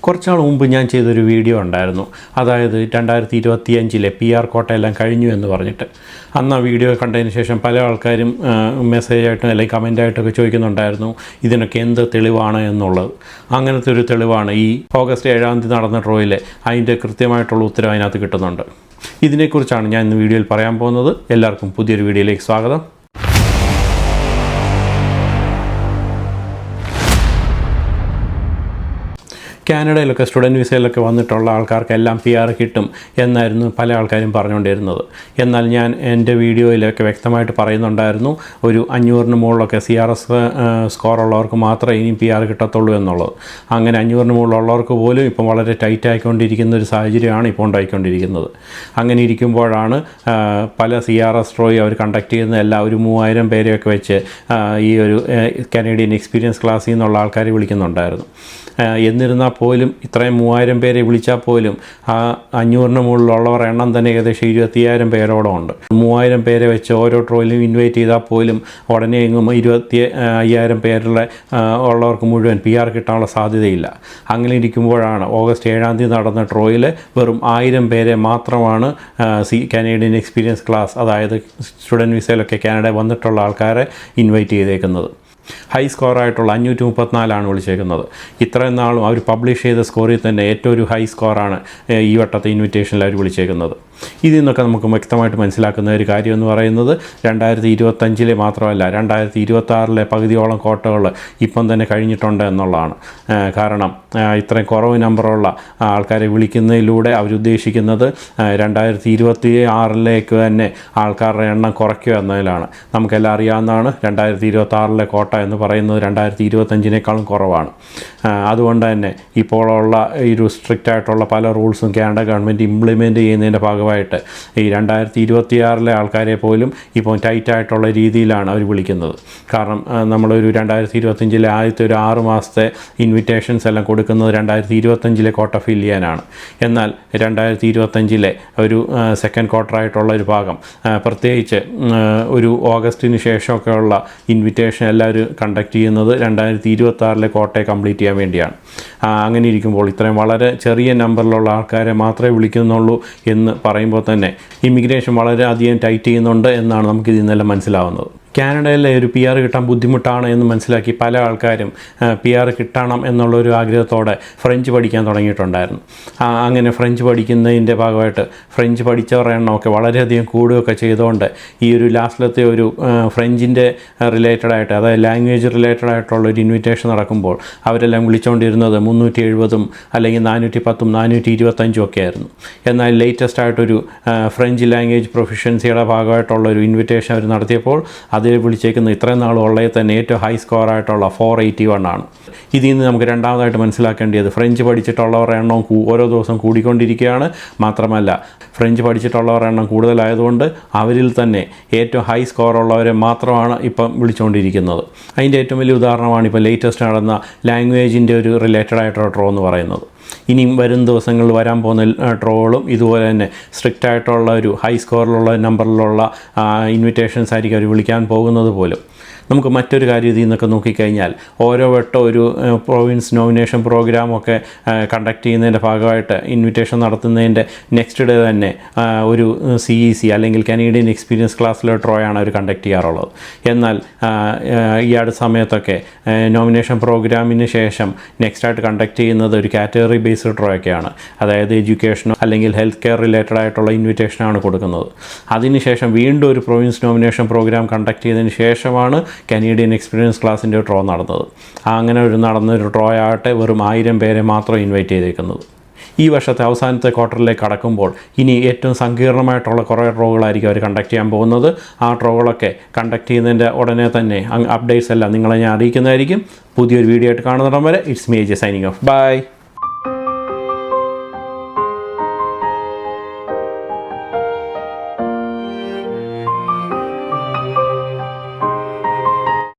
കുറച്ച് നാൾ മുമ്പ് ഞാൻ ചെയ്തൊരു വീഡിയോ ഉണ്ടായിരുന്നു. അതായത് 2025 PR കോട്ടയെല്ലാം കഴിഞ്ഞു എന്ന് പറഞ്ഞിട്ട്. അന്ന് ആ വീഡിയോ കണ്ടതിന് ശേഷം പല ആൾക്കാരും മെസ്സേജായിട്ടും അല്ലെങ്കിൽ കമൻ്റായിട്ടൊക്കെ ചോദിക്കുന്നുണ്ടായിരുന്നു ഇതിനൊക്കെ എന്ത് തെളിവാണ് എന്നുള്ളത്. അങ്ങനത്തെ ഒരു തെളിവാണ് ഈ ഓഗസ്റ്റ് 7 നടന്ന ഡ്രോയിൽ. അതിൻ്റെ കൃത്യമായിട്ടുള്ള ഉത്തരം അതിനകത്ത് കിട്ടുന്നുണ്ട്. ഇതിനെക്കുറിച്ചാണ് ഞാൻ ഇന്ന് വീഡിയോയിൽ പറയാൻ പോകുന്നത്. എല്ലാവർക്കും പുതിയൊരു വീഡിയോയിലേക്ക് സ്വാഗതം. കാനഡയിലൊക്കെ സ്റ്റുഡൻറ്റ് വിസയിലൊക്കെ വന്നിട്ടുള്ള ആൾക്കാർക്കെല്ലാം PR കിട്ടും എന്നായിരുന്നു പല ആൾക്കാരും പറഞ്ഞുകൊണ്ടിരുന്നത്. എന്നാൽ ഞാൻ എൻ്റെ വീഡിയോയിലൊക്കെ വ്യക്തമായിട്ട് പറയുന്നുണ്ടായിരുന്നു ഒരു 500-ന് മുകളിലൊക്കെ CRS സ്കോറുള്ളവർക്ക് മാത്രമേ ഇനി PR കിട്ടത്തുള്ളൂ എന്നുള്ളത്. അങ്ങനെ 500-ന് മുകളിലുള്ളവർക്ക് പോലും ഇപ്പം വളരെ ടൈറ്റ് ആയിക്കൊണ്ടിരിക്കുന്ന ഒരു സാഹചര്യമാണ് ഇപ്പോൾ ഉണ്ടായിക്കൊണ്ടിരിക്കുന്നത്. അങ്ങനെ ഇരിക്കുമ്പോഴാണ് പല CRS ഡ്രോയും അവർ കണ്ടക്ട് ചെയ്യുന്ന എല്ലാ ഒരു 3000 പേരെയൊക്കെ വെച്ച് ഈ ഒരു കനേഡിയൻ എക്സ്പീരിയൻസ് ക്ലാസ്സിൽ നിന്നുള്ള ആൾക്കാരെ വിളിക്കുന്നുണ്ടായിരുന്നു. എന്നിരുന്നാൽ പോലും ഇത്രയും 3000 പേരെ വിളിച്ചാൽ പോലും ആ 500-ന് മുകളിലുള്ളവർ എണ്ണം തന്നെ ഏകദേശം 25,000 പേരോളം ഉണ്ട്. 3000 പേരെ വെച്ച് ഓരോ ട്രോയിലും ഇൻവൈറ്റ് ചെയ്താൽ പോലും ഉടനെ എങ്ങും 25,000 പേരിലെ ഉള്ളവർക്ക് മുഴുവൻ PR കിട്ടാനുള്ള സാധ്യതയില്ല. അങ്ങനെ ഇരിക്കുമ്പോഴാണ് ഓഗസ്റ്റ് 7 നടന്ന ട്രോയിൽ വെറും 1000 പേരെ മാത്രമാണ് കനേഡിയൻ എക്സ്പീരിയൻസ് ക്ലാസ്, അതായത് സ്റ്റുഡൻറ്റ് വിസയിലൊക്കെ കാനഡ വന്നിട്ടുള്ള ആൾക്കാരെ ഇൻവൈറ്റ് ചെയ്തേക്കുന്നത്. ഹൈ സ്കോറായിട്ടുള്ള 534 വിളിച്ചേക്കുന്നത്. ഇത്രയും നാളും അവർ പബ്ലിഷ് ചെയ്ത സ്കോറിൽ തന്നെ ഏറ്റവും ഒരു ഹൈ സ്കോറാണ് ഈ വട്ടത്തെ ഇൻവിറ്റേഷനിൽ അവർ വിളിച്ചേക്കുന്നത്. ഇതിൽ നിന്നൊക്കെ നമുക്ക് വ്യക്തമായിട്ട് മനസ്സിലാക്കുന്ന ഒരു കാര്യം എന്ന് പറയുന്നത് 2025 മാത്രമല്ല 2026 പകുതിയോളം കോട്ടകൾ ഇപ്പം തന്നെ കഴിഞ്ഞിട്ടുണ്ട് എന്നുള്ളതാണ്. കാരണം ഇത്രയും കുറവ് നമ്പറുള്ള ആൾക്കാരെ വിളിക്കുന്നതിലൂടെ അവരുദ്ദേശിക്കുന്നത് 2026 തന്നെ ആൾക്കാരുടെ എണ്ണം കുറയ്ക്കുക എന്നതിലാണ്. നമുക്കെല്ലാം അറിയാവുന്നതാണ് 2026 കോട്ട എന്ന് പറയുന്നത് 2025 കുറവാണ്. അതുകൊണ്ട് തന്നെ ഇപ്പോഴുള്ള ഈ ഒരു സ്ട്രിക്റ്റ് ആയിട്ടുള്ള പല റൂൾസും കാനഡ ഗവൺമെൻറ് ഇംപ്ലിമെൻറ്റ് ചെയ്യുന്നതിൻ്റെ ഭാഗമായിട്ട് ഈ 2026 ആൾക്കാരെ പോലും ഇപ്പോൾ ടൈറ്റായിട്ടുള്ള രീതിയിലാണ് അവർ വിളിക്കുന്നത്. കാരണം നമ്മളൊരു 2025 ആദ്യത്തെ ഒരു 6 മാസത്തെ ഇൻവിറ്റേഷൻസ് എല്ലാം കൊടുക്കുന്നത് 2025 കോട്ട ഫിൽ ചെയ്യാനാണ്. എന്നാൽ 2025 ഒരു സെക്കൻഡ് ക്വാർട്ടറായിട്ടുള്ള ഒരു ഭാഗം, പ്രത്യേകിച്ച് ഒരു ഓഗസ്റ്റിന് ശേഷമൊക്കെയുള്ള ഇൻവിറ്റേഷൻ എല്ലാവരും കണ്ടക്ട് ചെയ്യുന്നത് 2026 കോട്ടയെ കംപ്ലീറ്റ് ചെയ്യാൻ വേണ്ടിയാണ്. അങ്ങനെ ഇരിക്കുമ്പോൾ ഇത്രയും വളരെ ചെറിയ നമ്പറിലുള്ള ആൾക്കാരെ മാത്രമേ വിളിക്കുന്നുള്ളൂ എന്ന് പറയുമ്പോൾ തന്നെ ഇമിഗ്രേഷൻ വളരെ അധികം ടൈറ്റ് ചെയ്യുന്നുണ്ട് എന്നാണ് നമുക്കിതിൽ നിന്നെല്ലാം മനസ്സിലാവുന്നത്. കാനഡയിലെ ഒരു PR കിട്ടാൻ ബുദ്ധിമുട്ടാണ് എന്ന് മനസ്സിലാക്കി പല ആൾക്കാരും PR കിട്ടണം എന്നുള്ളൊരു ആഗ്രഹത്തോടെ ഫ്രഞ്ച് പഠിക്കാൻ തുടങ്ങിയിട്ടുണ്ടായിരുന്നു. അങ്ങനെ ഫ്രഞ്ച് പഠിക്കുന്നതിൻ്റെ ഭാഗമായിട്ട് ഫ്രഞ്ച് പഠിച്ചവരുടെ എണ്ണമൊക്കെ വളരെയധികം കൂടുകയൊക്കെ ചെയ്തുകൊണ്ട് ഈ ഒരു ലാസ്റ്റിലത്തെ ഒരു ഫ്രഞ്ചിൻ്റെ റിലേറ്റഡായിട്ട്, അതായത് ലാംഗ്വേജ് റിലേറ്റഡ് ആയിട്ടുള്ള ഒരു ഇൻവിറ്റേഷൻ നടക്കുമ്പോൾ അവരെല്ലാം വിളിച്ചുകൊണ്ടിരുന്നത് 370 അല്ലെങ്കിൽ 410 425 ഒക്കെ ആയിരുന്നു. എന്നാൽ ലേറ്റസ്റ്റ് ആയിട്ടൊരു ഫ്രഞ്ച് ലാംഗ്വേജ് പ്രൊഫിഷ്യൻസിയുടെ ഭാഗമായിട്ടുള്ള ഒരു ഇൻവിറ്റേഷൻ അവർ നടത്തിയപ്പോൾ അതിൽ വിളിച്ചേക്കുന്ന ഇത്രയും നാളുള്ളത് തന്നെ ഏറ്റവും ഹൈ സ്കോറായിട്ടുള്ള 481 ആണ്. ഇതിൽ നിന്ന് നമുക്ക് രണ്ടാമതായിട്ട് മനസ്സിലാക്കേണ്ടത് ഫ്രഞ്ച് പഠിച്ചിട്ടുള്ളവരുടെ എണ്ണം ഓരോ ദിവസം കൂടിക്കൊണ്ടിരിക്കുകയാണ്. മാത്രമല്ല ഫ്രഞ്ച് പഠിച്ചിട്ടുള്ളവരുടെ എണ്ണം കൂടുതലായതുകൊണ്ട് അവരിൽ തന്നെ ഏറ്റവും ഹൈ സ്കോറുള്ളവരെ മാത്രമാണ് ഇപ്പം വിളിച്ചുകൊണ്ടിരിക്കുന്നത്. അതിൻ്റെ ഏറ്റവും വലിയ ഉദാഹരണമാണ് ഇപ്പോൾ ലേറ്റസ്റ്റ് നടന്ന ലാംഗ്വേജിൻ്റെ ഒരു റിലേറ്റഡ് ആയിട്ടുള്ള ഡ്രോ എന്ന് പറയുന്നത്. ഇനിയും വരും ദിവസങ്ങളിൽ വരാൻ പോകുന്ന ട്രോളും ഇതുപോലെ തന്നെ സ്ട്രിക്റ്റ് ആയിട്ടുള്ള ഒരു ഹൈ സ്കോറിലുള്ള നമ്പറിലുള്ള ഇൻവിറ്റേഷൻസ് ആയിരിക്കും അവർ വിളിക്കാൻ പോകുന്നത് പോലും. നമുക്ക് മറ്റൊരു കാര്യം ഇതിൽ നിന്നൊക്കെ നോക്കിക്കഴിഞ്ഞാൽ ഓരോ വട്ടം ഒരു പ്രൊവിൻസ് നോമിനേഷൻ പ്രോഗ്രാമൊക്കെ കണ്ടക്ട് ചെയ്യുന്നതിൻ്റെ ഭാഗമായിട്ട് ഇൻവിറ്റേഷൻ നടത്തുന്നതിൻ്റെ നെക്സ്റ്റ് ഡേ തന്നെ ഒരു CEC അല്ലെങ്കിൽ കനേഡിയൻ എക്സ്പീരിയൻസ് ക്ലാസ്സിലെ ട്രോയാണ് അവർ കണ്ടക്ട് ചെയ്യാറുള്ളത്. എന്നാൽ ഈ അടുത്ത സമയത്തൊക്കെ നോമിനേഷൻ പ്രോഗ്രാമിന് ശേഷം നെക്സ്റ്റായിട്ട് കണ്ടക്ട് ചെയ്യുന്നത് ഒരു കാറ്റഗറി ബേസ്ഡ് ട്രോയൊക്കെയാണ്. അതായത് എഡ്യൂക്കേഷനോ അല്ലെങ്കിൽ ഹെൽത്ത് കെയർ റിലേറ്റഡ് ആയിട്ടുള്ള ഇൻവിറ്റേഷനാണ് കൊടുക്കുന്നത്. അതിനുശേഷം വീണ്ടും ഒരു പ്രൊവിൻസ് നോമിനേഷൻ പ്രോഗ്രാം കണ്ടക്ട് ചെയ്തതിന് ശേഷമാണ് കനേഡിയൻ എക്സ്പീരിയൻസ് ക്ലാസ്സിൻ്റെ ട്രോ നടന്നത്. അങ്ങനെ നടന്നൊരു ട്രോ ആകട്ടെ വെറും 1000 പേരെ മാത്രം ഇൻവൈറ്റ് ചെയ്തേക്കുന്നത്. ഈ വർഷത്തെ അവസാനത്തെ ക്വാർട്ടറിലേക്ക് കടക്കുമ്പോൾ ഇനി ഏറ്റവും സങ്കീർണമായിട്ടുള്ള കുറേ ട്രോകളായിരിക്കും അവർ കണ്ടക്ട് ചെയ്യാൻ പോകുന്നത്. ആ ട്രോകളൊക്കെ കണ്ടക്ട് ചെയ്യുന്നതിൻ്റെ ഉടനെ തന്നെ അപ്ഡേറ്റ്സ് എല്ലാം നിങ്ങളെ ഞാൻ അറിയിക്കുന്നതായിരിക്കും. പുതിയൊരു വീഡിയോ ആയിട്ട് കാണുന്നിടം വരെ it's me AJ signing off. By.